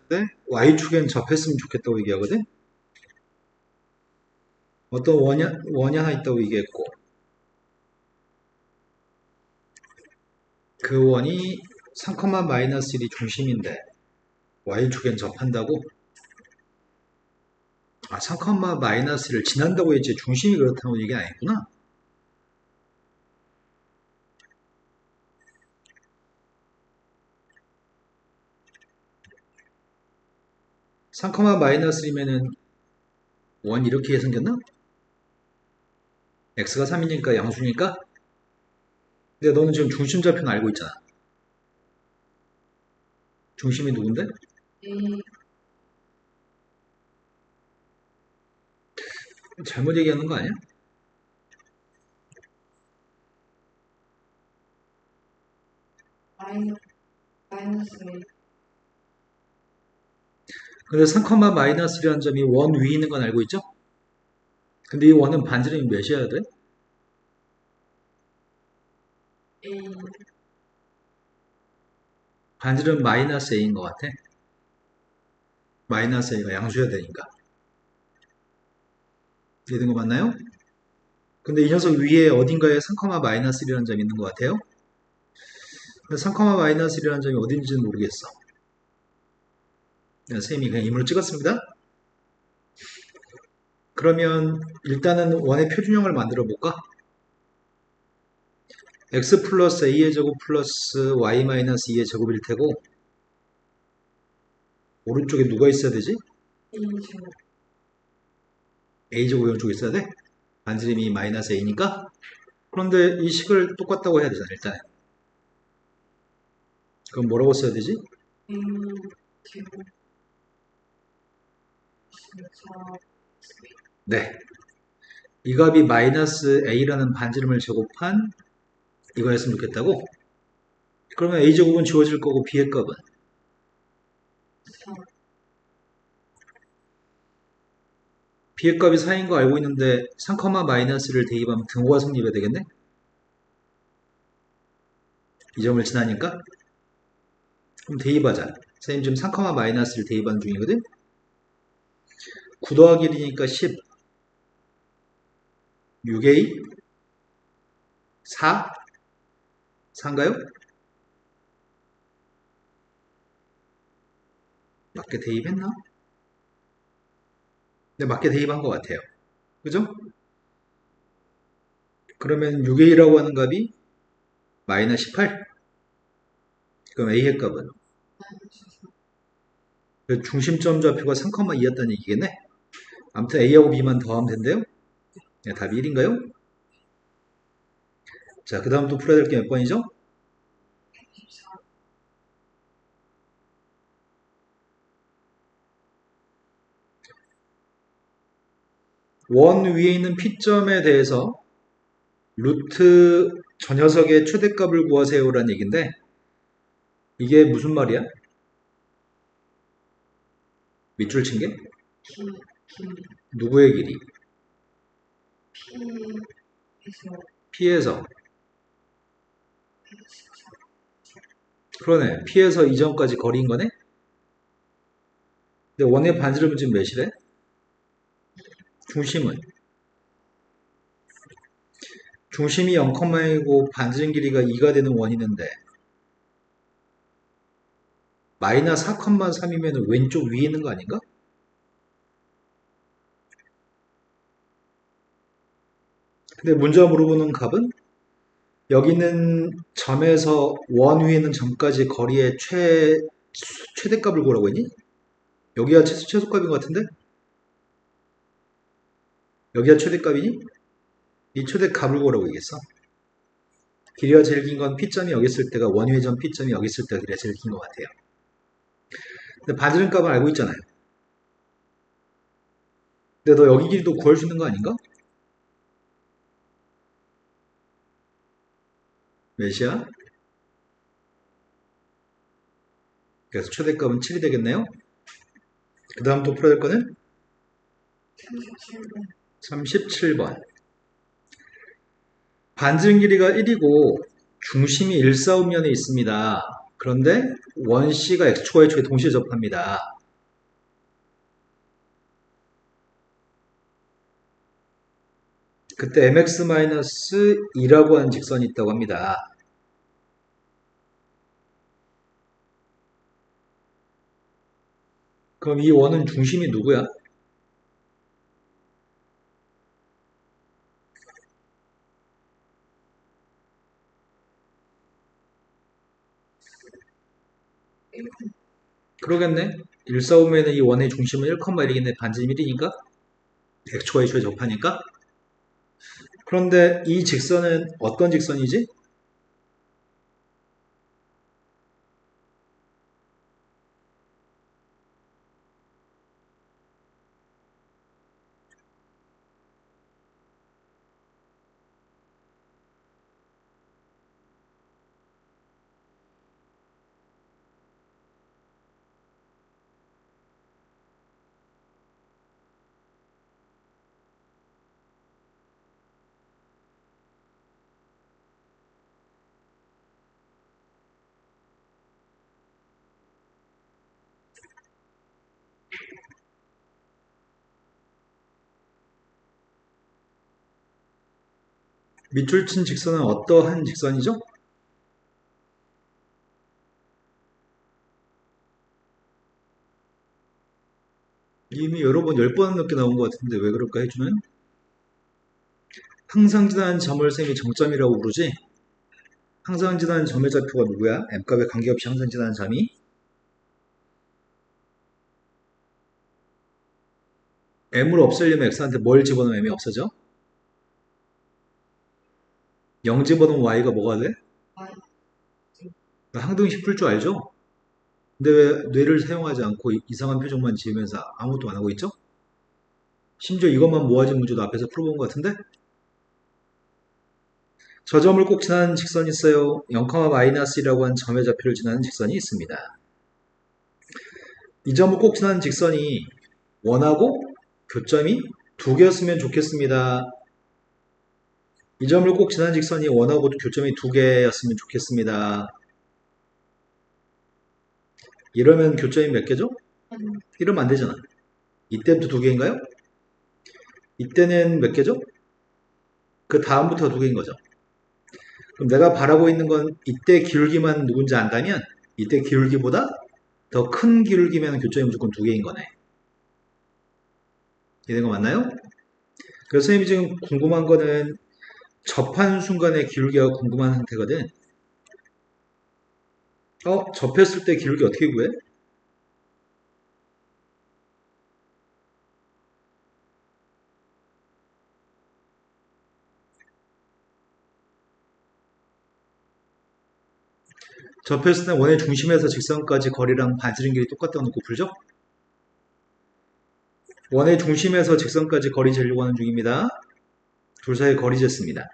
네? Y축엔 접했으면 좋겠다고 얘기하거든? 어떤 원이 하나 있다고 얘기했고, 그 원이 3, 마이너스 1이 중심인데, Y축엔 접한다고? 3, 마이너스 1을 지난다고 했지, 중심이 그렇다고 얘기는 아니구나. 3, 마이너스 1이면은 원 이렇게 생겼나? X가 3이니까 양수니까? 근데 너는 지금 중심 좌표는 알고 있잖아. 중심이 누군데? 잘못 얘기하는 거 아니야? 마이너스 근데 3, 마이너스 1이라는 점이 원 위에 있는 건 알고 있죠? 근데 이 원은 반지름이 몇이어야 돼? A 반지름 마이너스 A인 것 같아. 마이너스 A가 양수여야 되니까. 이해된 거 맞나요? 근데 이 녀석 위에 어딘가에 3, 마이너스 1이라는 점이 있는 것 같아요. 근데 3, 마이너스 1이라는 점이 어딘지는 모르겠어. 선생님이 그냥 임으로 찍었습니다. 그러면 일단은 원의 표준형을 만들어 볼까? x 플러스 a의 제곱 플러스 y 마이너스 2의 제곱일 테고, 오른쪽에 누가 있어야 되지? A제곱 a제곱이 오른쪽에 있어야 돼? 반지름이 마이너스 a니까? 그런데 이 식을 똑같다고 해야 되잖아, 일단. 그럼 뭐라고 써야 되지? A제곱 4 네. 이 값이 마이너스 a라는 반지름을 제곱한 이거였으면 좋겠다고? 그러면 a제곱은 지워질 거고 b의 값은? 4 b의 값이 4인 거 알고 있는데 3, 마이너스를 대입하면 등호가 성립해야 되겠네? 이 점을 지나니까? 그럼 대입하자. 선생님 지금 3, 마이너스를 대입하는 중이거든? 9 더하기 1이니까 10, 6a, 4, 4인가요? 맞게 대입했나? 네, 맞게 대입한 것 같아요. 그죠? 그러면 6a라고 하는 값이 마이너스 18? 그럼 a의 값은? 중심점 좌표가 3,2였다는 얘기겠네? 아무튼 a하고 b만 더하면 된대요? 네, 답이 1인가요? 자, 그 다음 또 풀어야 될 게 몇 번이죠? 원 위에 있는 P점에 대해서 루트 저 녀석의 최대값을 구하세요라는 얘기인데 이게 무슨 말이야? 밑줄 친 게? 길 누구의 길이? P에서 P에서. 그러네. P에서 이점까지 거리인 거네? 근데 원의 반지름은 지금 몇이래? 중심은? 중심이 0,이고 반지름 길이가 2가 되는 원이 있는데 마이너스 4,3이면 왼쪽 위에 있는 거 아닌가? 근데 문제가 물어보는 값은 여기는 점에서 원 위에 있는 점까지 거리의 최대값을 구하라고 했니? 여기가 최소값인 것 같은데? 여기가 최대값이니? 이 최대값을 구하라고 얘기했어. 길이가 제일 긴 건 P점이 여기 있을 때가 원위의 점 P점이 여기 있을 때가 길이가 제일 긴 것 같아요. 근데 반지름 값은 알고 있잖아요. 근데 너 여기 길이도 구할 수 있는 거 아닌가? 몇이야? 그래서 최대값은 7이 되겠네요. 그 다음 또 풀어야 될 거는 37번 37번. 반지름 길이가 1이고 중심이 1, 4, 5면에 있습니다. 그런데 원 C가 X축과 Y축에 동시에 접합니다. 그때 mx-2라고 하는 직선이 있다고 합니다. 그럼 이 원은 중심이 누구야? 그러겠네. 1,4오면은 이 원의 중심은 1,1이겠네. 반지름 1이니까. X축과 Y축에 접하니까. 그런데 이 직선은 어떤 직선이지? 밑줄 친 직선은 어떠한 직선이죠? 이미 여러 번, 10번 넘게 나온 것 같은데 왜 그럴까 해주면 항상 지나는 점을 셈이 정점이라고 부르지. 항상 지나는 점의 좌표가 누구야? m값에 관계없이 항상 지나는 점이 m을 없애려면 x한테 뭘 집어넣으면 m이 없어져? 0 집어넣으면 y가 뭐가 돼? 항등식 풀 줄 알죠? 근데 왜 뇌를 사용하지 않고 이상한 표정만 지으면서 아무것도 안 하고 있죠? 심지어 이것만 모아진 문제도 앞에서 풀어본 것 같은데? 저 점을 꼭 지나는 직선이 있어요. 0,-1이라고 하는 점의 좌표를 지나는 직선이 있습니다. 이 점을 꼭 지나는 직선이 원하고 교점이 두 개였으면 좋겠습니다. 이 점을 꼭 지나는 직선이 원하고 교점이 두 개였으면 좋겠습니다. 이러면 교점이 몇 개죠? 이러면 안 되잖아. 이때부터 두 개인가요? 이때는 몇 개죠? 그 다음부터 두 개인 거죠. 그럼 내가 바라고 있는 건 이때 기울기만 누군지 안다면 이때 기울기보다 더 큰 기울기면 교점이 무조건 두 개인 거네. 이해된 거 맞나요? 그래서 선생님이 지금 궁금한 거는 접한 순간의 기울기가 궁금한 상태거든. 접했을 때 기울기 어떻게 구해? 접했을 때 원의 중심에서 직선까지 거리랑 반지름 길이 똑같다고 놓고 풀죠? 원의 중심에서 직선까지 거리 재려고 하는 중입니다. 둘 사이 거리 쟀습니다.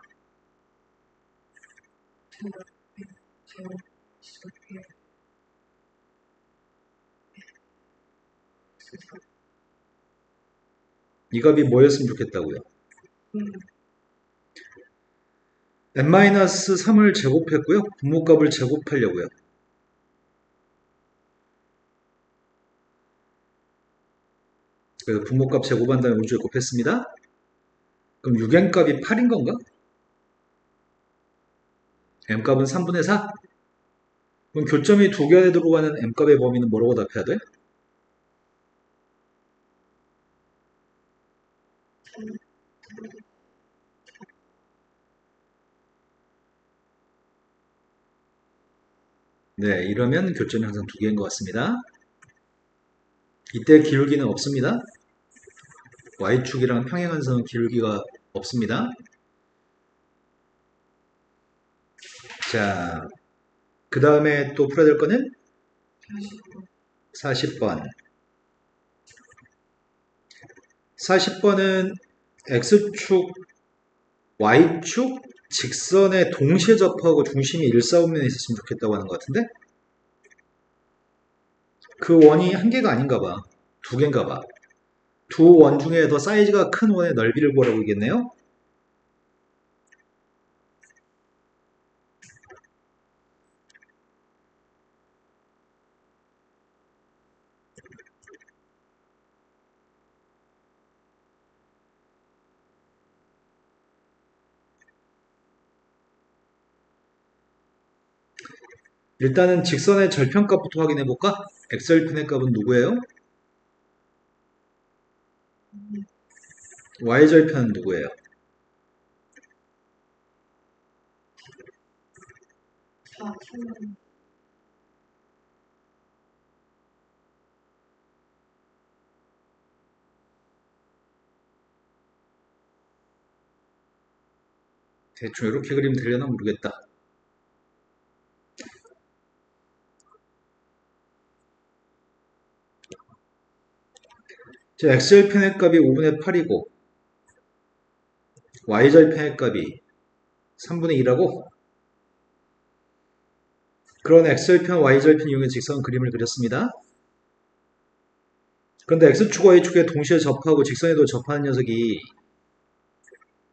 이 값이 뭐였으면 좋겠다고요? n-3을 제곱했고요. 분모값을 제곱하려고요. 그래서 분모값 제곱한 다음에 우주에 곱했습니다. 그럼 6n값이 8인 건가? m값은 3분의 4? 그럼 교점이 두 개에 들어가는 m값의 범위는 뭐라고 답해야 돼? 네, 이러면 교점이 항상 두 개인 것 같습니다. 이때 기울기는 없습니다. y축이랑 평행한 선은 기울기가 없습니다. 자, 그 다음에 또 풀어야 될 거는 40번. 40번은 x축, y축, 직선에 동시에 접하고 중심이 일사분면에 있었으면 좋겠다고 하는 것 같은데? 그 원이 한 개가 아닌가 봐. 두 개인가 봐. 두 원 중에 더 사이즈가 큰 원의 넓이를 구하라고 하겠네요. 일단은 직선의 절편값부터 확인해 볼까? x절편의 값은 누구예요? y절편은 누구예요? 사, 삼, 대충 이렇게 그리면 되려나 모르겠다. 자, x절편의 값이 5분의 8이고 y절편의 값이 3분의 2라고? 그런 x절편, y절편 이용해 직선 그림을 그렸습니다. 그런데 x축, y축에 동시에 접하고 직선에도 접하는 녀석이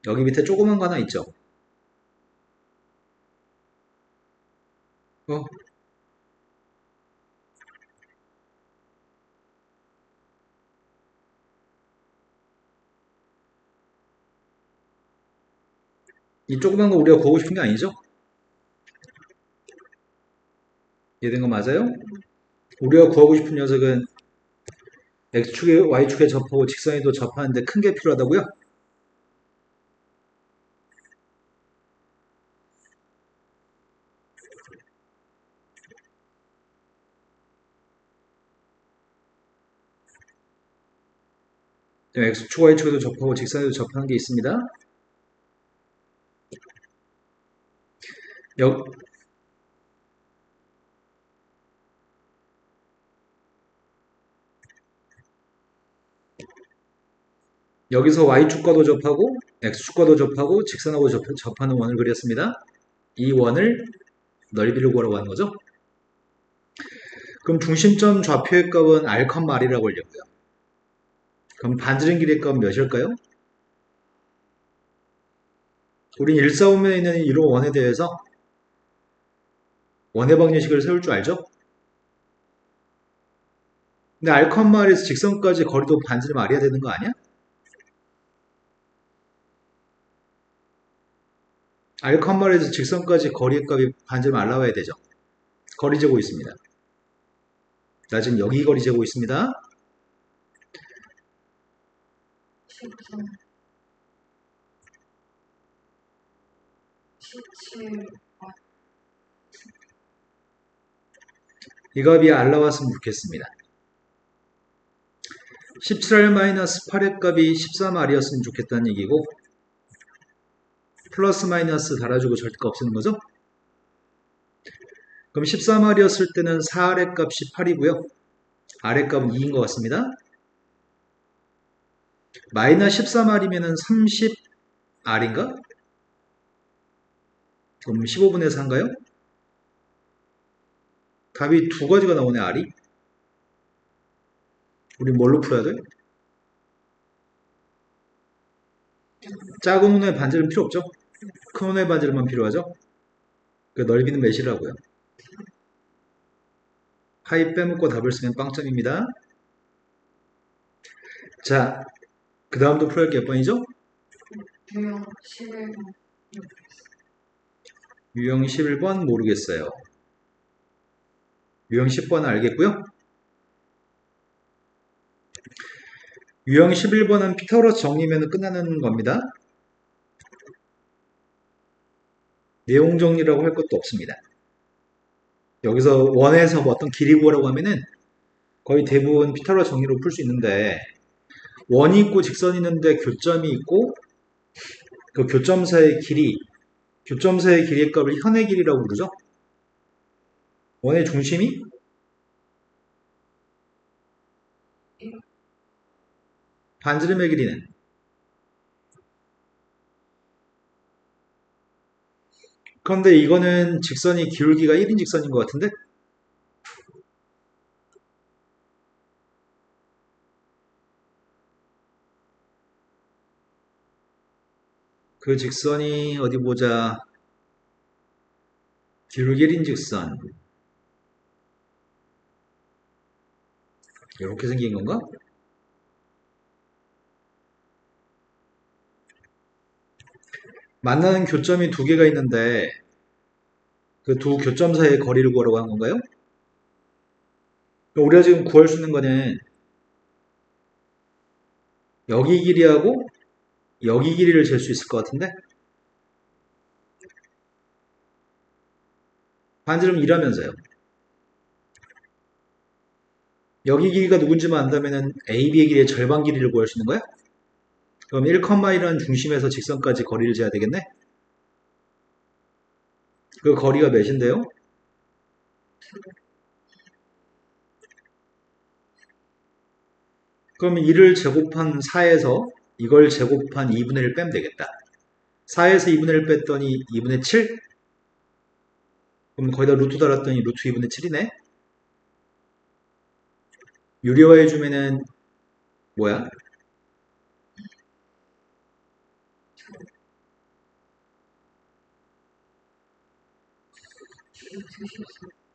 여기 밑에 조그만 거 하나 있죠? 어? 이 조그만 거 우리가 구하고 싶은 게 아니죠? 이해된 거 맞아요? 우리가 구하고 싶은 녀석은 x축에 y축에 접하고 직선에도 접하는데 큰 게 필요하다고요? x축, y축에도 접하고 직선에도 접하는 게 있습니다. 여, 여기서 y축과도 접하고 x축과도 접하고 직선하고 접하는 원을 그렸습니다. 이 원을 넓이를 구하라고 하는 거죠. 그럼 중심점 좌표의 값은 r, r이라고 하려고요. 그럼 반지름 길이의 값은 몇일까요? 우린 일사분면에 있는 이런 원에 대해서 원의 방정식을 세울 줄 알죠? 근데 r, r에서 직선까지 거리도 반지름 r이야 되는 거 아니야? r, r에서 직선까지 거리의 값이 반지름 r 나와야 되죠. 거리 재고 있습니다. 나 지금 여기 거리 재고 있습니다. 13, 17, 이 값이 r 나왔으면 좋겠습니다. 17r-8의 값이 13r이었으면 좋겠다는 얘기고 플러스 마이너스 달아주고 절대값 없애는 거죠? 그럼 13r이었을 때는 4r의 값이 8이고요. r의 값은 2인 것 같습니다. 마이너스 13r이면 30r인가? 그럼 15분의 4인가요? 답이 두 가지가 나오네, r이. 우리 뭘로 풀어야 돼? 작은 원의 반지름 필요 없죠? 큰 원의 반지름만 필요하죠? 그 넓이는 몇이라고요? 파이 빼먹고 답을 쓰면 빵점입니다. 자, 그 다음도 풀어야 할 게 몇 번이죠? 유형 11번, 유형 11번 모르겠어요. 유형 10번은 알겠고요. 유형 11번은 피타고라스 정리면 끝나는 겁니다. 내용 정리라고 할 것도 없습니다. 여기서 원에서 뭐 어떤 길이 구하라고 하면은 거의 대부분 피타고라스 정리로 풀 수 있는데 원이 있고 직선이 있는데 교점이 있고 그 교점 사이의 길이, 교점 사이의 길이의 값을 현의 길이라고 부르죠. 원의 중심이 반지름의 길이는 그런데 이거는 직선이 기울기가 1인 직선인 것 같은데 그 직선이 어디 보자. 기울기 1인 직선 이렇게 생긴 건가? 만나는 교점이 두 개가 있는데 그 두 교점 사이의 거리를 구하라고 한 건가요? 우리가 지금 구할 수 있는 거는 여기 길이하고 여기 길이를 잴 수 있을 것 같은데? 반지름 2라면서요. 여기 길이가 누군지만 안다면 AB의 길이의 절반 길이를 구할 수 있는 거야? 그럼 1,1이라는 중심에서 직선까지 거리를 재야 되겠네? 그 거리가 몇인데요? 그럼 2를 제곱한 4에서 이걸 제곱한 2분의 1 빼면 되겠다. 4에서 2분의 1 뺐더니 2분의 7? 그럼 거기다 루트 달았더니 루트 2분의 7이네? 유리화해주면은 뭐야?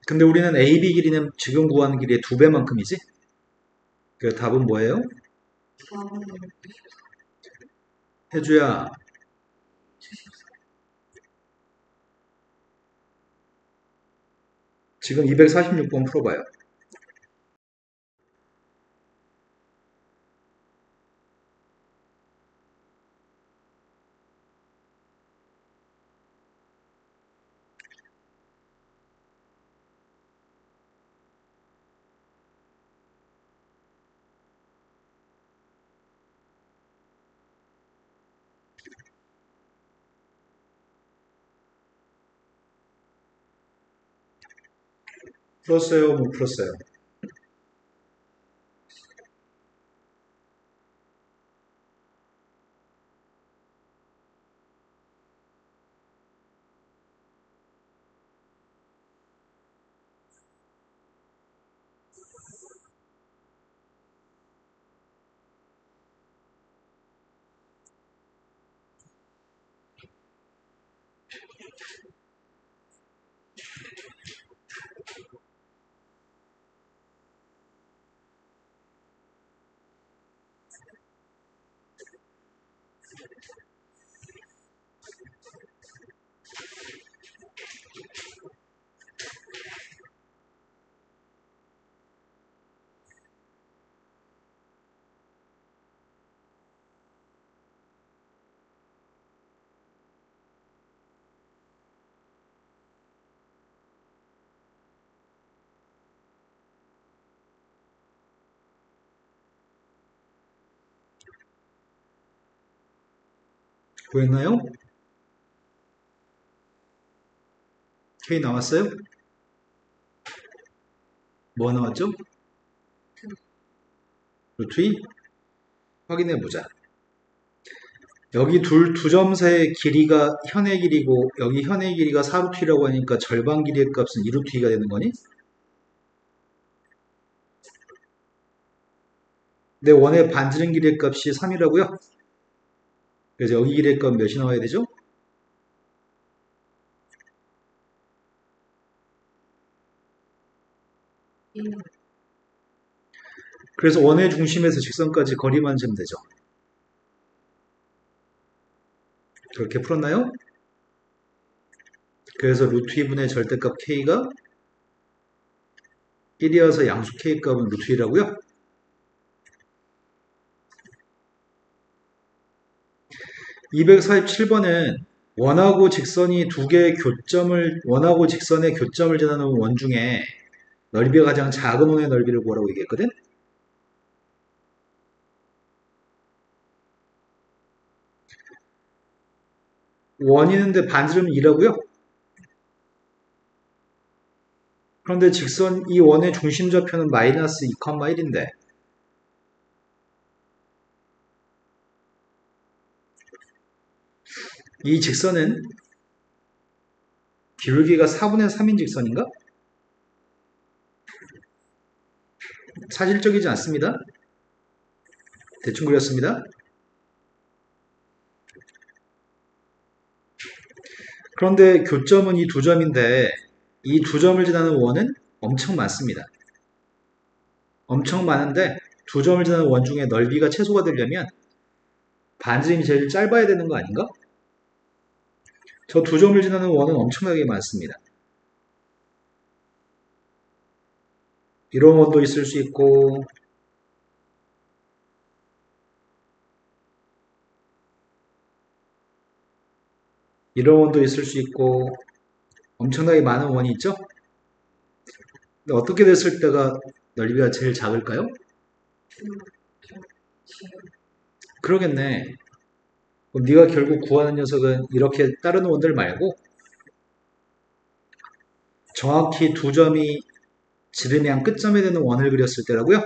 근데 우리는 AB 길이는 지금 구하는 길이의 2배만큼이지? 그 답은 뭐예요? 4분의 해주야, 지금 246번 풀어봐요. 풀었어요? 못 풀었어요? 구했나요? K 나왔어요? 뭐 나왔죠? 루트 2? 확인해보자. 여기 두 점 사이의 길이가 현의 길이고 여기 현의 길이가 4루트라고 하니까 절반 길이의 값은 2루트가 되는 거니? 내 원의 반지름 길이의 값이 3이라고요? 그래서 여기 길이의 값 몇이 나와야 되죠? 1. 그래서 원의 중심에서 직선까지 거리만 재면 되죠. 그렇게 풀었나요? 그래서 루트 2분의 절대값 K가 1이어서 양수 K 값은 루트 2라고요? (247번은) 원하고 직선이 두 개의 원하고 직선의 교점을 지나는 원 중에 넓이가 가장 작은 원의 넓이를 구하라고 얘기했거든? 원이 있는데 반지름은 2라고요? 그런데 직선 이 원의 중심좌표는 마이너스 2,1인데 이 직선은 기울기가 4분의 3인 직선인가? 사실적이지 않습니다. 대충 그렸습니다. 그런데 교점은 이 두 점인데 이 두 점을 지나는 원은 엄청 많습니다. 엄청 많은데 두 점을 지나는 원 중에 넓이가 최소가 되려면 반지름이 제일 짧아야 되는 거 아닌가? 저 두 점을 지나는 원은 엄청나게 많습니다. 이런 원도 있을 수 있고, 이런 원도 있을 수 있고, 엄청나게 많은 원이 있죠? 근데 어떻게 됐을 때가 넓이가 제일 작을까요? 그러겠네. 그럼 네가 결국 구하는 녀석은 이렇게 다른 원들 말고 정확히 두 점이 지름의 한 끝점에 되는 원을 그렸을 때라고요?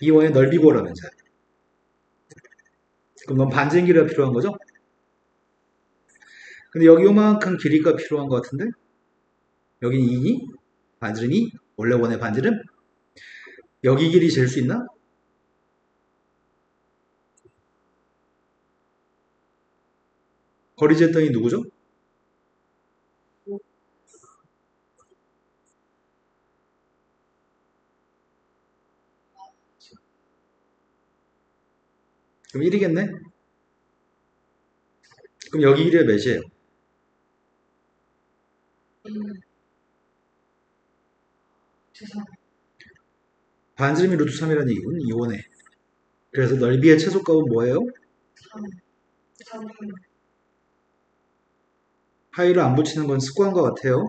이 원의 넓이 구하라면서요. 그럼 넌 반지름 길이가 필요한 거죠? 근데 여기 요만큼 길이가 필요한 것 같은데? 여긴 2니? 반지름이? 원래 원의 반지름? 여기 길이 잴 수 있나? 거리 쟀더니 누구죠? 그럼 1이겠네? 그럼 여기 길이가 몇이에요? 반지름이 루트 3이라는 얘기군, 이 원에. 그래서 넓이의 최소값은 뭐예요? 파이를 안 붙이는 건 습관인 것 같아요.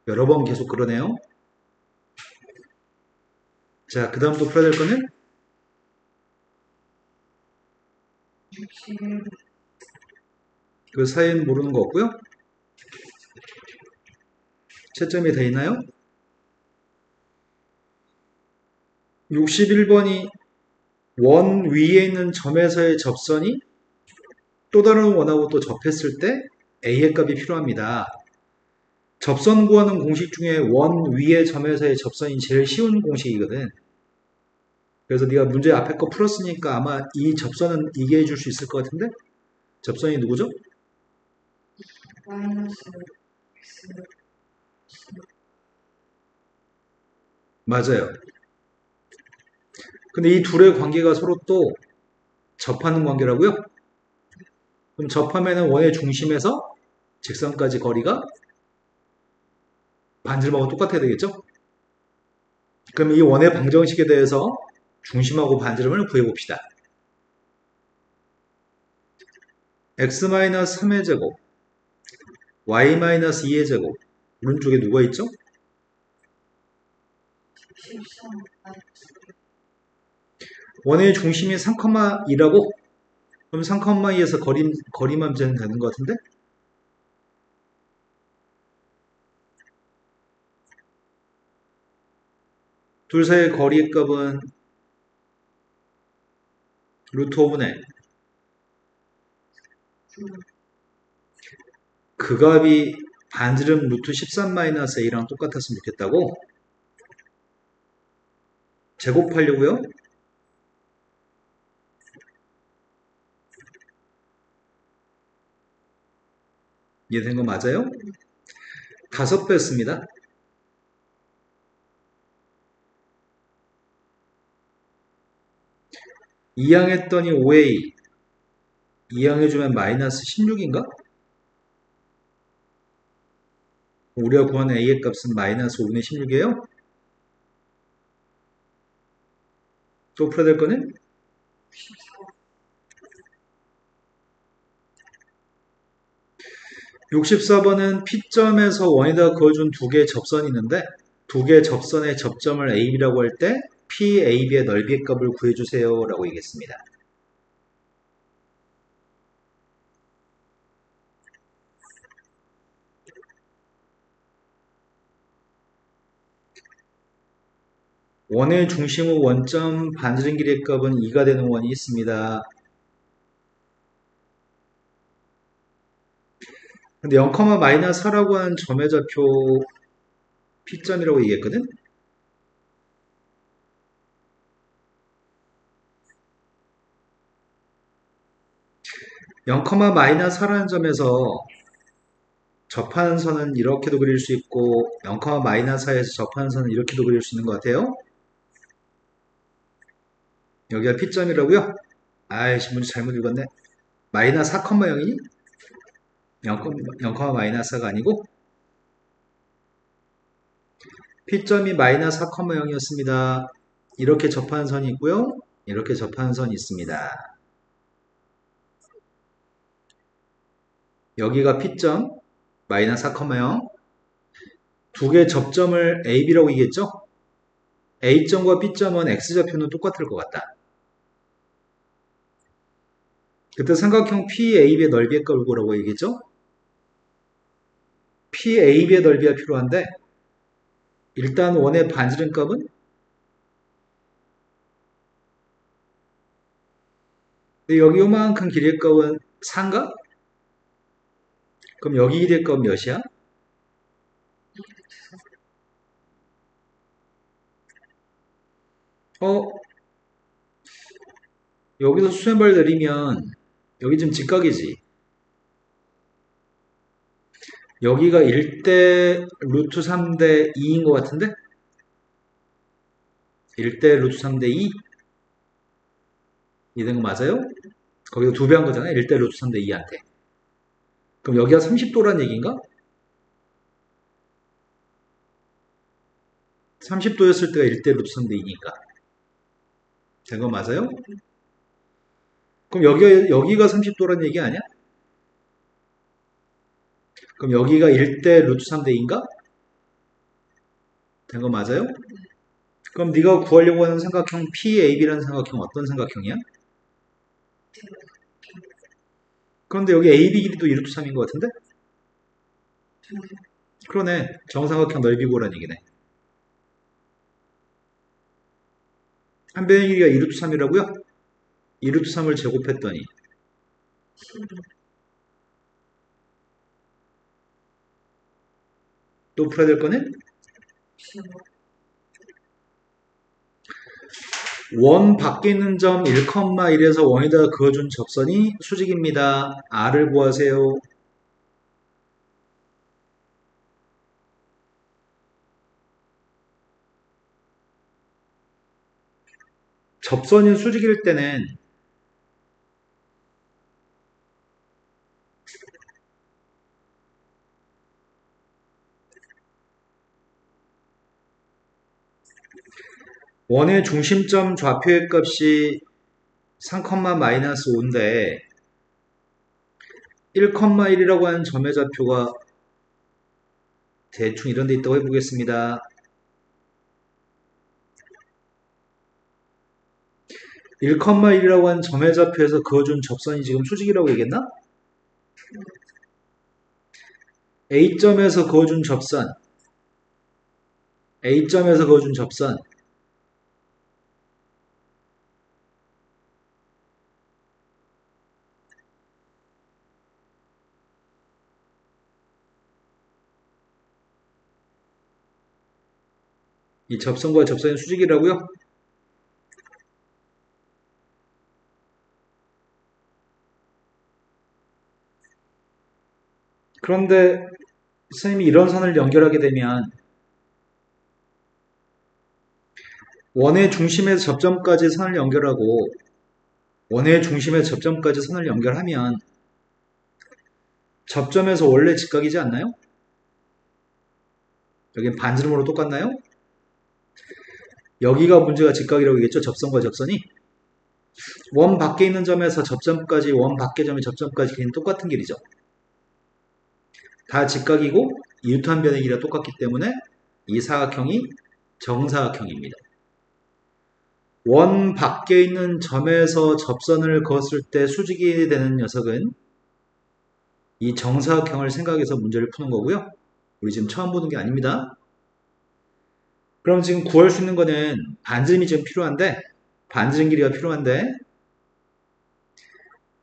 여러 번 계속 그러네요. 자, 그 다음 또 풀어야 될 거는 그 사이에는 모르는 거 없고요. 채점이 돼 있나요? 61번이 원 위에 있는 점에서의 접선이 또 다른 원하고 또 접했을 때 A의 값이 필요합니다. 접선 구하는 공식 중에 원 위의 점에서의 접선이 제일 쉬운 공식이거든. 그래서 네가 문제 앞에 거 풀었으니까 아마 이 접선은 이해해 줄 수 있을 것 같은데? 접선이 누구죠? 마이너스 X 맞아요. 근데 이 둘의 관계가 서로 또 접하는 관계라고요? 그럼 접하면은 원의 중심에서 직선까지 거리가 반지름하고 똑같아야 되겠죠? 그럼 이 원의 방정식에 대해서 중심하고 반지름을 구해봅시다. x-3의 제곱, y-2의 제곱. 오른쪽에 누가 있죠? 13 원의 중심이 3,2라고? 그럼 3,2에서 거리만 재면 되는 것 같은데? 둘 사이의 거리의 값은 루트 5분의 그 값이 반지름 루트 13-a랑 똑같았으면 좋겠다고? 제곱하려고요? 이해된 거 맞아요? 5배 씁니다. 2항 했더니 5a, 2항 해주면 마이너스 16인가? 우리가 구하는 a의 값은 마이너스 5분의 16이에요? 또 풀어야 될 거는 64번은 P점에서 원에다 그어준 두 개의 접선이 있는데 두 개의 접선의 접점을 AB라고 할 때 PAB의 넓이의 값을 구해주세요 라고 얘기했습니다. 원의 중심 후 원점 반지름 길이의 값은 2가 되는 원이 있습니다. 근데 0,-4라고 하는 점의 좌표 P점이라고 얘기했거든? 0,-4라는 점에서 접하는 선은 이렇게도 그릴 수 있고 0,-4에서 접하는 선은 이렇게도 그릴 수 있는 것 같아요. 여기가 P점이라고요? 아이씨 문제 잘못 읽었네. 마이너스 4,0이니? 0,-4가 아니고 P점이 마이너스 4,0이었습니다. 이렇게 접하는 선이 있고요. 이렇게 접하는 선이 있습니다. 여기가 P점, 마이너스 4,0. 두 개의 접점을 A, B라고 얘기했죠? A점과 B점은 X좌표는 똑같을 것 같다. 그때 삼각형 PAB의 넓이의 값을 구하라고 얘기했죠? PAB의 넓이가 필요한데 일단 원의 반지름 값은 여기 요만큼 길이의 값은 4인가? 그럼 여기 길이의 값은 몇이야? 여기서 수렴발 내리면 여기 지금 직각이지. 여기가 1대 루트 3대 2인 것 같은데? 1대 루트 3대 2? 이된 거 맞아요? 거기가 2배 한 거잖아요. 1대 루트 3대 2한테. 그럼 여기가 30도란 얘기인가? 30도였을 때가 1대 루트 3대 2니까. 된 거 맞아요? 그럼 여기가 30도란 얘기 아니야? 그럼 여기가 1대 루트 3대 2인가? 된 거 맞아요? 그럼 네가 구하려고 하는 삼각형 PAB라는 삼각형 어떤 삼각형이야? 그런데 여기 AB 길이도 2루트 3인 것 같은데? 그러네. 정삼각형 넓이 구하라는 얘기네. 한 변의 길이가 2루트 3이라고요? 2루트 3을 제곱했더니 또 풀어야 될 거네? 원 밖에 있는 점 1,1에서 원에다가 그어준 접선이 수직입니다. R을 구하세요. 접선이 수직일 때는 원의 중심점 좌표의 값이 3, 마이너스 5인데 1,1이라고 하는 점의 좌표가 대충 이런 데 있다고 해보겠습니다. 1,1이라고 하는 점의 좌표에서 그어준 접선이 지금 수직이라고 얘기했나? A점에서 그어준 접선 A점에서 그어준 접선 이 접선과 접선이 수직이라고요? 그런데 선생님이 이런 선을 연결하게 되면 원의 중심에서 접점까지 선을 연결하고 원의 중심에서 접점까지 선을 연결하면 접점에서 원래 직각이지 않나요? 여긴 반지름으로 똑같나요? 여기가 문제가 직각이라고 얘기했죠. 접선과 접선이. 원 밖에 있는 점에서 접점까지 원 밖의 점의 접점까지 길이는 똑같은 길이죠. 다 직각이고 이웃한 변의 길이가 똑같기 때문에 이 사각형이 정사각형입니다. 원 밖에 있는 점에서 접선을 그었을 때 수직이 되는 녀석은 이 정사각형을 생각해서 문제를 푸는 거고요. 우리 지금 처음 보는 게 아닙니다. 그럼 지금 구할 수 있는 거는 반지름이 지금 필요한데 반지름 길이가 필요한데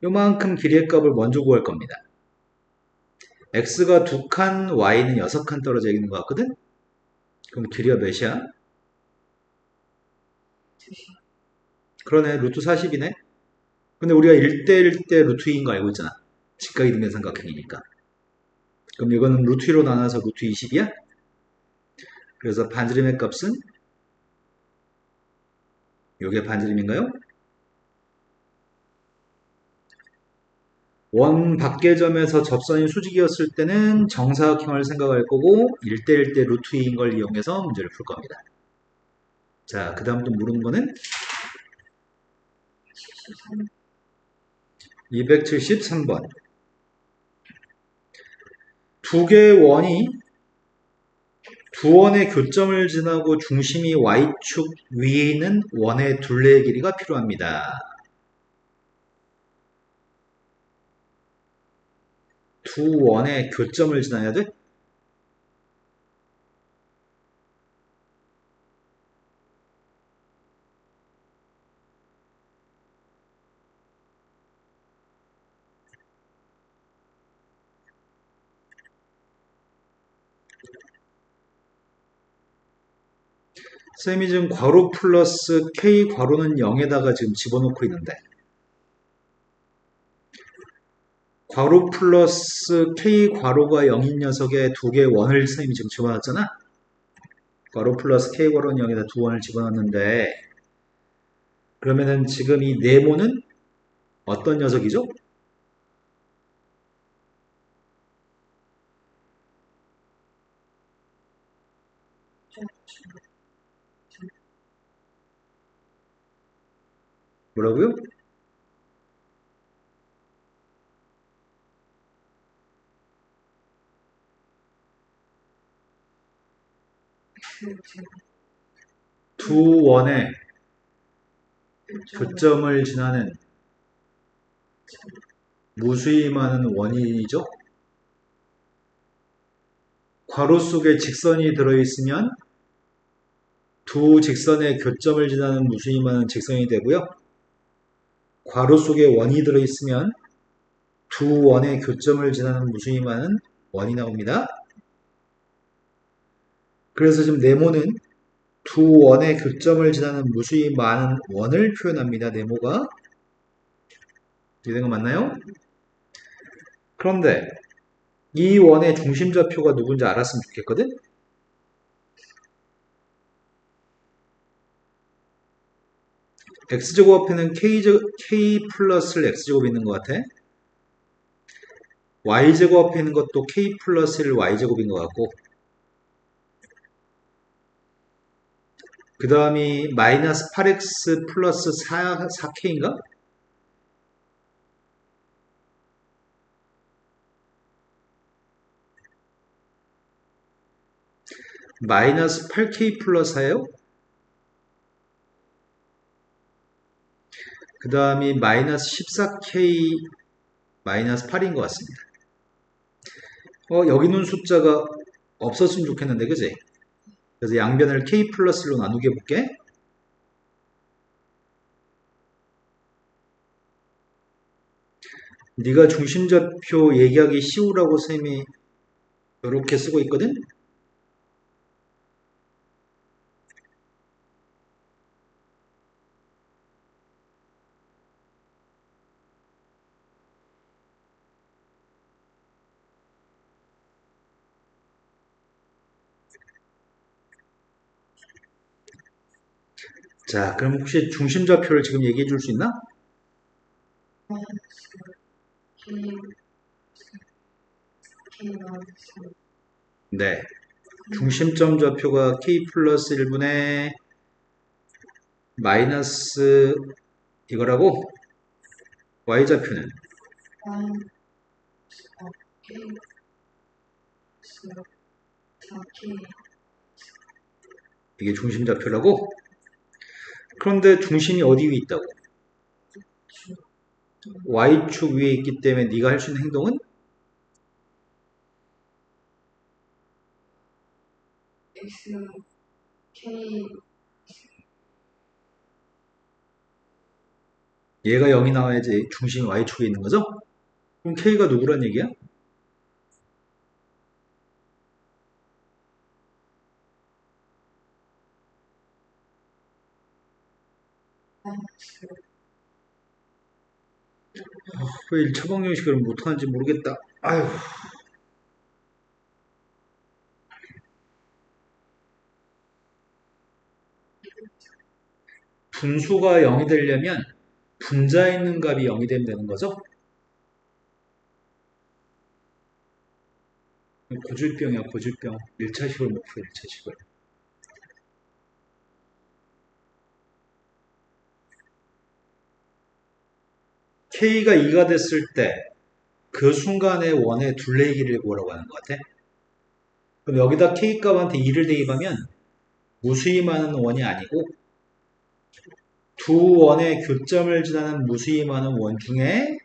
요만큼 길이의 값을 먼저 구할 겁니다. x가 2칸, y는 6칸 떨어져 있는 것 같거든? 그럼 길이가 몇이야? 그러네, 루트 40이네. 근데 우리가 1대1 대 루트 2인 거 알고 있잖아. 직각이 등변 삼각형이니까. 그럼 이거는 루트 2로 나눠서 루트 20이야? 그래서 반지름의 값은 이게 반지름인가요? 원 밖의 점에서 접선이 수직이었을 때는 정사각형을 생각할 거고 1대1대 루트 2인 걸 이용해서 문제를 풀 겁니다. 자, 그 다음 또 물은 거는 273번. 두 개의 원이 두 원의 교점을 지나고 중심이 y축 위에 있는 원의 둘레의 길이가 필요합니다. 두 원의 교점을 지나야 돼? 쌤이 지금 괄호 플러스 k 괄호는 0에다가 지금 집어넣고 있는데 괄호 플러스 k 괄호가 0인 녀석에 두 개의 원을 쌤이 지금 집어넣었잖아. 괄호 플러스 k 괄호는 0에다 두 원을 집어넣었는데 그러면은 지금 이 네모는 어떤 녀석이죠? 뭐라고요? 두 원의 교점을 지나는 무수히 많은 원이죠. 괄호 속에 직선이 들어있으면 두 직선의 교점을 지나는 무수히 많은 직선이 되고요. 괄호 속에 원이 들어있으면 두 원의 교점을 지나는 무수히 많은 원이 나옵니다. 그래서 지금 네모는 두 원의 교점을 지나는 무수히 많은 원을 표현합니다. 네모가. 이해된 거 맞나요? 그런데 이 원의 중심좌표가 누군지 알았으면 좋겠거든? x제곱 앞에는 k 플러스 x제곱 있는 것 같아. y제곱 앞에 있는 것도 k 플러스 1 y제곱인 것 같고 그 다음이 마이너스 8x 플러스 4k인가? 마이너스 8k 플러스 4예요. 그 다음이 마이너스 14k 마이너스 8인 것 같습니다. 여기 있는 숫자가 없었으면 좋겠는데 그지? 그래서 양변을 k 플러스 1로 나누게 해볼게. 네가 중심좌표 얘기하기 쉬우라고 쌤이 이렇게 쓰고 있거든? 자, 그럼 혹시 중심좌표를 지금 얘기해 줄 수 있나? 네. 중심점 좌표가 k 플러스 1분의 마이너스 이거라고 y좌표는 이게 중심좌표라고? 그런데 중심이 어디 위에 있다고? y축 위에 있기 때문에 네가 할 수 있는 행동은 얘가 0이 나와야지 중심이 y축에 있는 거죠? 그럼 k가 누구란 얘기야? 왜 1차 방정식을 못하는지 모르겠다. 아휴. 분수가 0이 되려면 분자에 있는 값이 0이 되면 되는 거죠? 고질병이야, 고질병. 1차식을 못 풀어, 1차식을. K가 2가 됐을 때 그 순간에 원의 둘레길이를 구하라고 하는 것 같아. 그럼 여기다 K 값한테 2를 대입하면 무수히 많은 원이 아니고 두 원의 교점을 지나는 무수히 많은 원 중에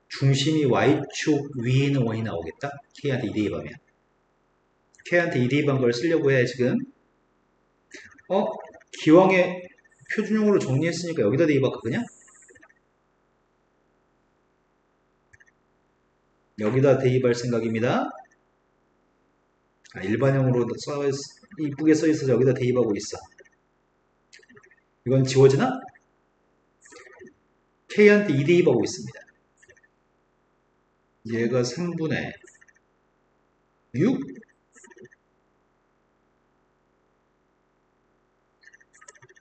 중심이 Y축 위에 있는 원이 나오겠다. K한테 2 대입하면. K한테 2 대입한 걸 쓰려고 해, 지금. 기왕에 표준용으로 정리했으니까 여기다 대입할까, 그냥? 여기다 대입할 생각입니다. 일반형으로 이쁘게 써있어서 여기다 대입하고 있어. 이건 지워지나? K한테 2 대입하고 있습니다. 얘가 3분의 6?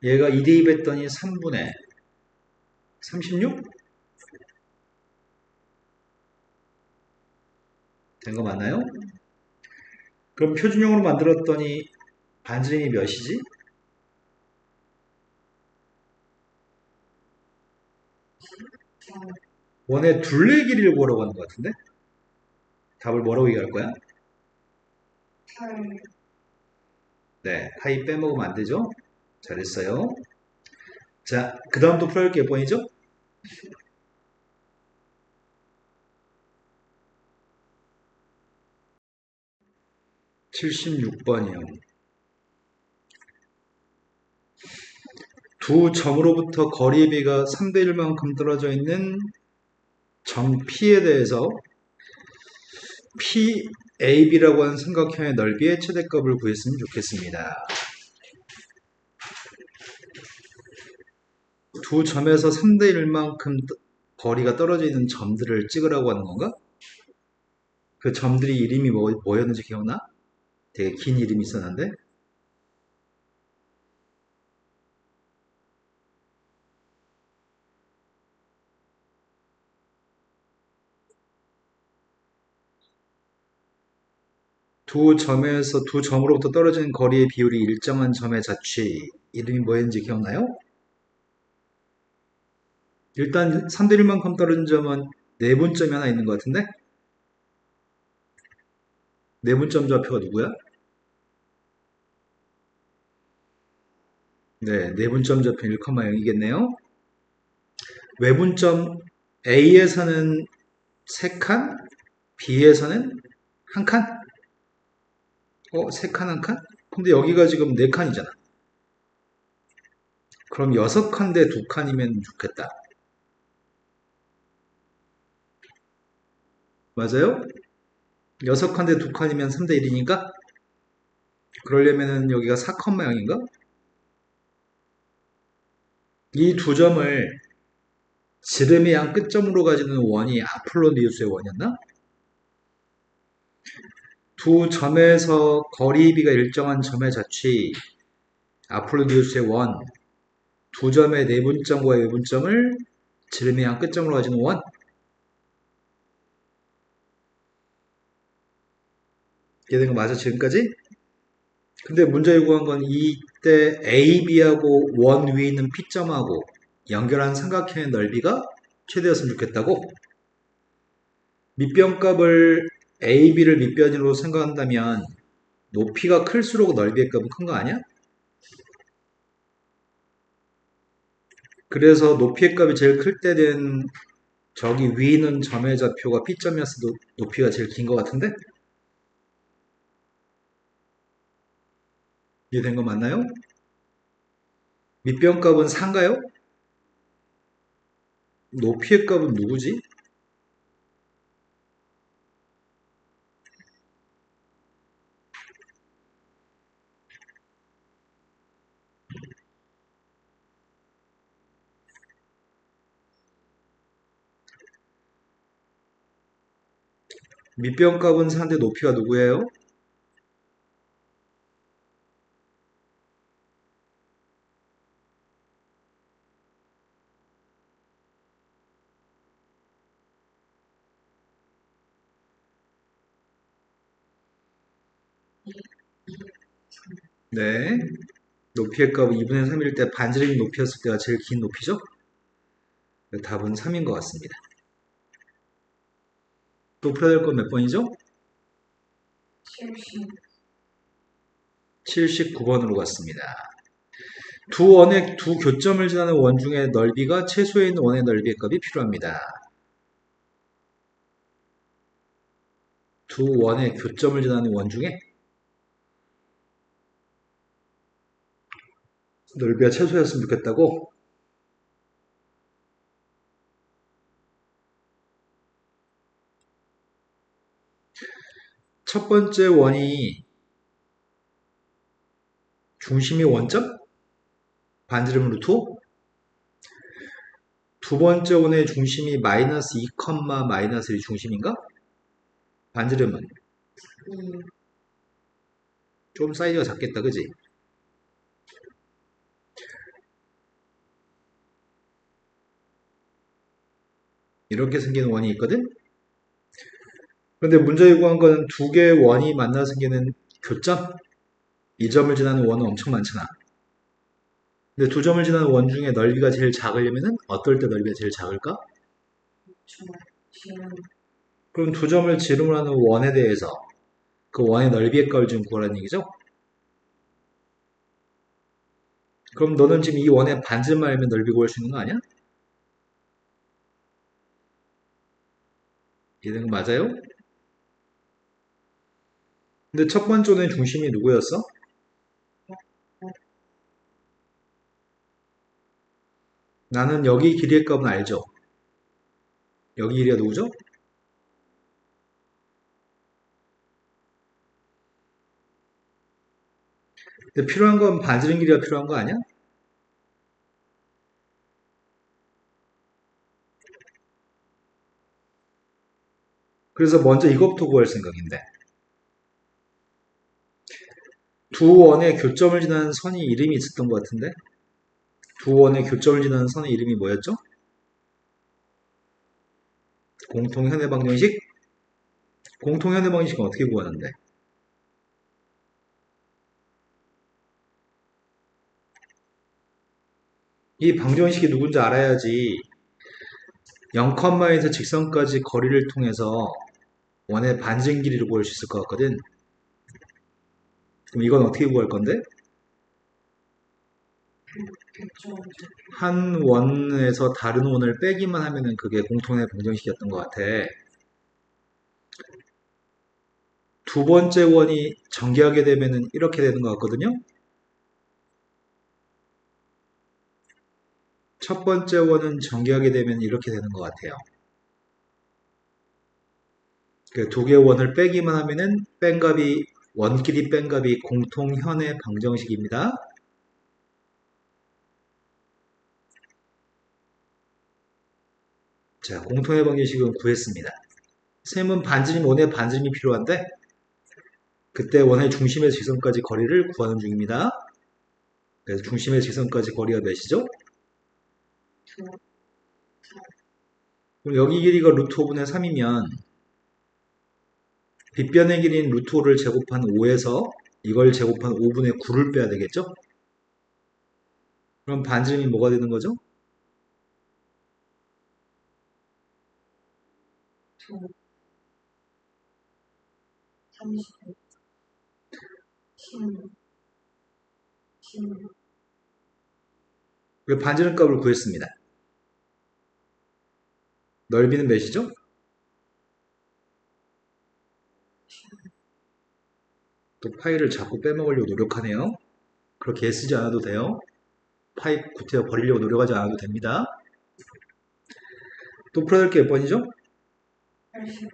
얘가 2 대입했더니 3분의 36? 된 거 맞나요? 그럼 표준형으로 만들었더니 반지름이 몇이지? 원의 둘레 길이를 구하라고 하는 것 같은데? 답을 뭐라고 얘기할 거야? 8, 네, 파이 빼먹으면 안 되죠? 잘했어요. 자, 그 다음도 풀어볼 게 몇 번이죠? 76번이요. 두 점으로부터 거리비가 3대 1만큼 떨어져 있는 점 P에 대해서 PAB라고 하는 삼각형의 넓이의 최대값을 구했으면 좋겠습니다. 두 점에서 3대 1만큼 거리가 떨어져 있는 점들을 찍으라고 하는 건가? 그 점들이 이름이 뭐였는지 기억나? 되게 긴 이름이 있었는데 두 점으로부터 떨어지는 거리의 비율이 일정한 점의 자취 이름이 뭐였는지 기억나요? 일단 3대 1만큼 떨어진 점은 네분점이 하나 있는 것 같은데 네분점 좌표가 누구야? 네, 네분점 좌표 1,0이겠네요. 외분점 A에서는 3칸, B에서는 1칸? 3칸, 1칸? 근데 여기가 지금 4칸이잖아. 그럼 6칸 대 2칸이면 좋겠다. 맞아요? 6칸 대 2칸이면 3대 1이니까 그러려면은 여기가 4,0인가? 이 두 점을 지름의 양 끝점으로 가지는 원이 아폴로니우스의 원이었나? 두 점에서 거리비가 일정한 점의 자취 아폴로니우스의 원, 두 점의 내분점과 외분점을 지름의 양 끝점으로 가지는 원. 이해된 거 맞아 지금까지? 근데 문제 요구한 건 이때 AB하고 원 위에 있는 P점하고 연결한 삼각형의 넓이가 최대였으면 좋겠다고? 밑변값을 AB를 밑변으로 생각한다면 높이가 클수록 넓이의 값은 큰 거 아니야? 그래서 높이의 값이 제일 클 때는 저기 위에 있는 점의 좌표가 P점이었어도 높이가 제일 긴 것 같은데? 이해된 거 맞나요? 밑변값은 4인가요? 높이의 값은 누구지? 밑변값은 4인데 높이가 누구예요? 네. 높이의 값은 2분의 3일 때 반지름이 높이였을 때가 제일 긴 높이죠? 답은 3인 것 같습니다. 또 풀어야 될 건 몇 번이죠? 70. 79번으로 갔습니다. 두 원의 두 교점을 지나는 원 중의 넓이가 최소에 있는 원의 넓이의 값이 필요합니다. 두 원의 교점을 지나는 원 중에 넓이가 최소였으면 좋겠다고? 첫 번째 원이 중심이 원점? 반지름 루트 5? 두 번째 원의 중심이 마이너스 2, 마이너스 1 중심인가? 반지름은 2. 좀 사이즈가 작겠다, 그지? 이렇게 생기는 원이 있거든? 그런데 문제에 구한 거는 두 개의 원이 만나 생기는 교점? 이 점을 지나는 원은 엄청 많잖아. 근데 두 점을 지나는 원 중에 넓이가 제일 작으려면은 어떨 때 넓이가 제일 작을까? 지금 그럼 두 점을 지름을 하는 원에 대해서 그 원의 넓이의 값을 좀 구하라는 얘기죠? 그럼 너는 지금 이 원의 반지름만 알면 넓이 구할 수 있는 거 아니야? 이해되는 거 맞아요? 근데 첫 번째 원의 중심이 누구였어? 나는 여기 길이의 값은 알죠? 여기 길이가 누구죠? 근데 필요한 건 반지름 길이가 필요한 거 아니야? 그래서 먼저 이것부터 구할 생각인데 두 원의 교점을 지나는 선이 이름이 있었던 것 같은데 두 원의 교점을 지나는 선의 이름이 뭐였죠? 공통현의 방정식? 공통현의 방정식은 어떻게 구하는데? 이 방정식이 누군지 알아야지 0,에서 직선까지 거리를 통해서 원의 반지름 길이를 구할 수 있을 것 같거든. 그럼 이건 어떻게 구할 건데? 교점. 한 원에서 다른 원을 빼기만 하면은 그게 공통의 방정식이었던 것 같아. 두 번째 원이 전개하게 되면은 이렇게 되는 것 같거든요. 첫 번째 원은 전개하게 되면 이렇게 되는 것 같아요. 그 두 개의 원을 빼기만 하면은 뺀 값이 원끼리 뺀 값이 공통현의 방정식입니다. 자, 공통의 방정식은 구했습니다. 셈은 반지름 원의 반지름이 필요한데 그때 원의 중심에서 직선까지 거리를 구하는 중입니다. 그래서 중심에서 직선까지 거리가 몇이죠? 2. 그럼 여기 길이가 루트 5분의 3이면 빗변의 길이인 루트 5를 제곱한 5에서 이걸 제곱한 5분의 9를 빼야 되겠죠? 그럼 반지름이 뭐가 되는 거죠? 2. 30. 10. 10. 왜 반지름 값을 구했습니다. 넓이는 몇이죠? 또 파이를 자꾸 빼먹으려고 노력하네요. 그렇게 애쓰지 않아도 돼요. 파이 구태여 버리려고 노력하지 않아도 됩니다. 또 풀어야 될 게 몇 번이죠? 80.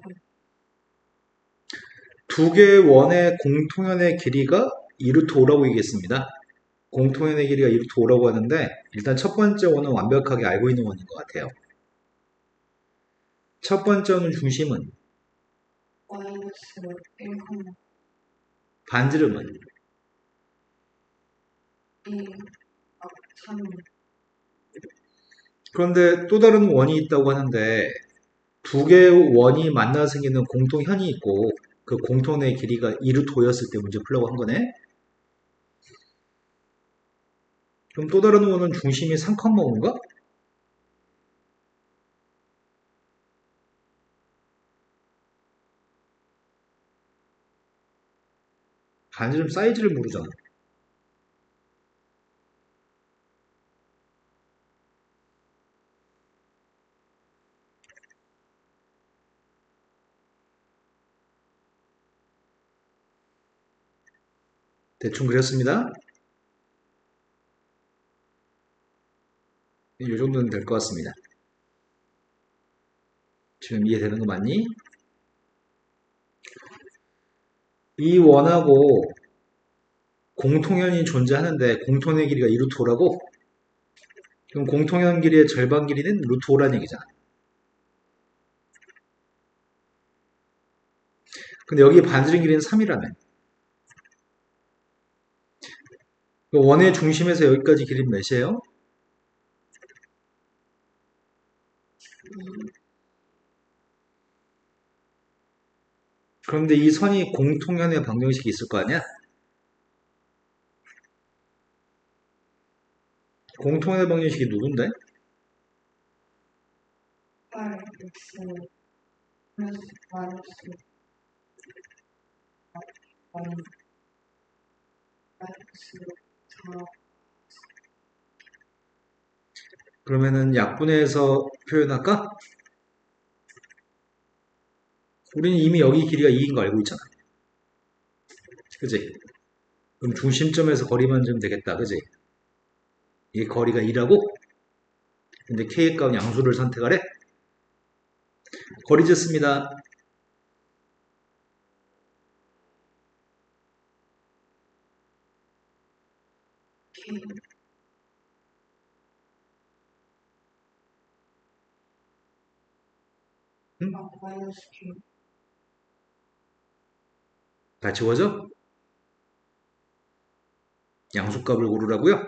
두 개의 원의 공통현의 길이가 2루트 5라고 얘기했습니다. 공통현의 길이가 2루트 5라고 하는데 일단 첫 번째 원은 완벽하게 알고 있는 원인 것 같아요. 첫 번째 원은 중심은 마이너스 1, 반지름은 2, 3. 그런데 또 다른 원이 있다고 하는데 두 개의 원이 만나 생기는 공통현이 있고 그 공통의 길이가 2루트 5였을 때 문제 풀려고 한 거네. 그럼 또 다른 원은 중심이 3,5인가? 반지름 사이즈를 모르잖아. 대충 그렸습니다. 이 정도는 될 것 같습니다. 지금 이해되는 거 맞니? 이 원하고 공통연이 존재하는데 공통의 길이가 2루트 5라고? 그럼 공통연 길이의 절반 길이는 루트 5라는 얘기잖아. 근데 여기 반지름 길이는 3이라며. 원의 중심에서 여기까지 길이는 몇이에요? 그런데 이 선이 공통연의 방정식이 있을 거 아니야? 공통연의 방정식이 누군데? 8x 플러스 마이너스 y 마이너스 4 그러면은 약분해서 표현할까? 우리는 이미 여기 길이가 2인 거 알고 있잖아. 그지? 그럼 중심점에서 거리만 좀 되겠다. 그지? 이 거리가 2라고? 근데 k에 가운 양수를 선택하래? 거리 짓습니다. k 응? 마이너스 q 다 지워져? 양수값을 고르라고요?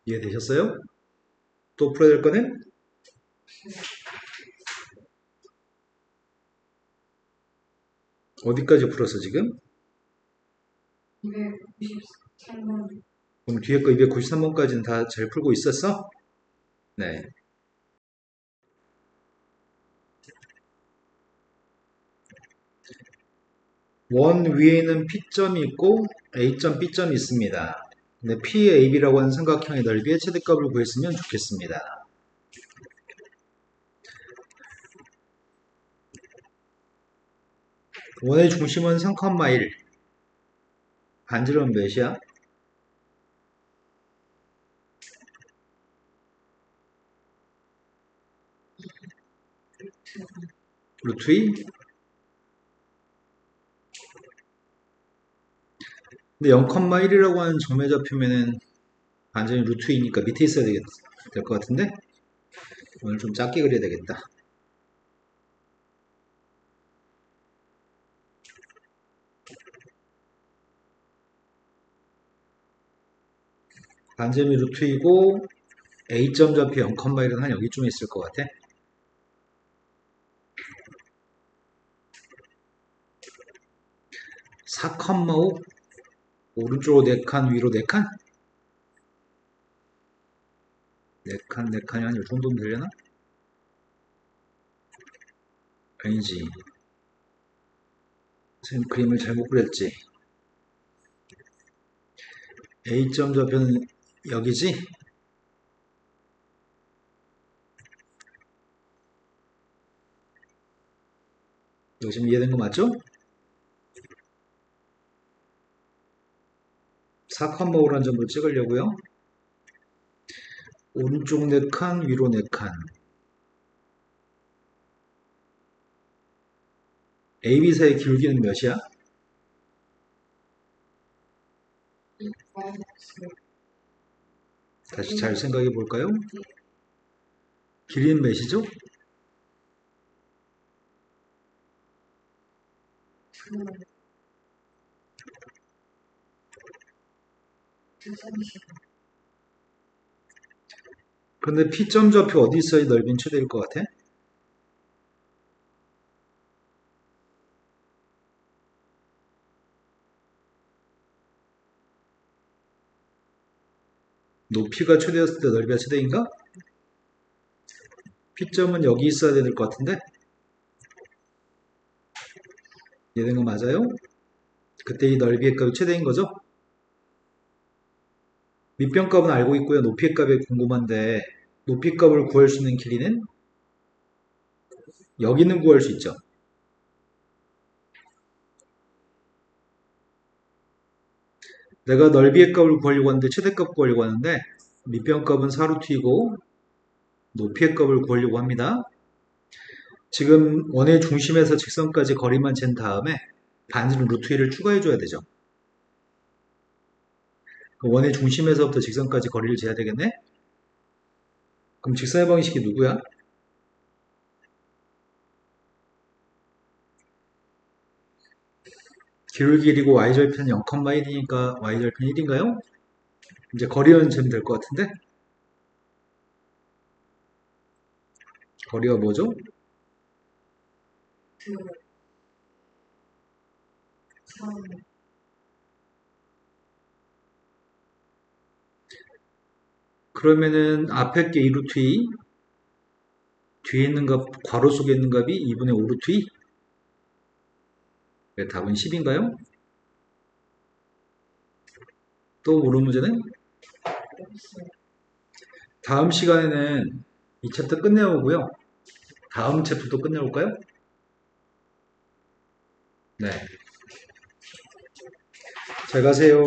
이해되셨어요? 또 풀어야 될 거는? 어디까지 풀었어 지금? 293번 그럼 뒤에 거 293번까지는 다 잘 풀고 있었어? 네. 원 위에는 P점이 있고 A점, B점이 있습니다. 근데 PAB라고 하는 삼각형의 넓이의 최대값을 구했으면 좋겠습니다. 원의 중심은 3,1. 반지름은 몇이야? 루트 2? 근데 0,1이라고 하는 점에 잡히면은 반지름이 루트 2니까 밑에 있어야 될 것 같은데? 오늘 좀 작게 그려야 되겠다. 반지름이 루트 2고 A점 좌표 0,1은 한 여기쯤에 있을 것 같아. 4,5? 오른쪽으로 4칸, 위로 4칸? 4칸, 4칸이 한 이 정도면 되려나? 아니지. 선생님 그림을 잘못 그렸지. A점 좌표는 여기지? 이거 지금 이해된 거 맞죠? 4,5라는 점을 찍으려고요. 오른쪽 4칸, 위로 4칸. AB 사이의 기울기는 몇이야? 마이너스 다시 잘 생각해 볼까요? 길이는 몇이죠? 230 근데 P점 좌표 어디 있어야 넓이는 최대일 것 같아? 높이가 최대였을 때 넓이가 최대인가? P점은 여기 있어야 될 것 같은데? 이해된 거 맞아요? 그때 이 넓이의 값이 최대인 거죠? 밑변 값은 알고 있고요. 높이의 값이 궁금한데 높이 값을 구할 수 있는 길이는 여기는 구할 수 있죠. 내가 넓이의 값을 구하려고 하는데 최대값 구하려고 하는데 밑변 값은 4루트이고 높이의 값을 구하려고 합니다. 지금 원의 중심에서 직선까지 거리만 잰 다음에 반지름 루트 1을 추가해 줘야 되죠. 원의 중심에서부터 직선까지 거리를 재야 되겠네? 그럼 직선의 방식이 누구야? 기울기 길이고 y절편 0,1이니까 y절편 1인가요? 이제 거리는 재면 될 것 같은데? 거리가 뭐죠? 2, 3, 그러면은 앞에 게 2루트 2, 뒤에 있는 값, 괄호 속에 있는 값이 2분의 5루트 2? 네, 답은 10인가요? 또 모르는 문제는? 없어요. 다음 시간에는 이 챕터 끝내보고요. 다음 챕터도 끝내볼까요? 네. 잘 가세요.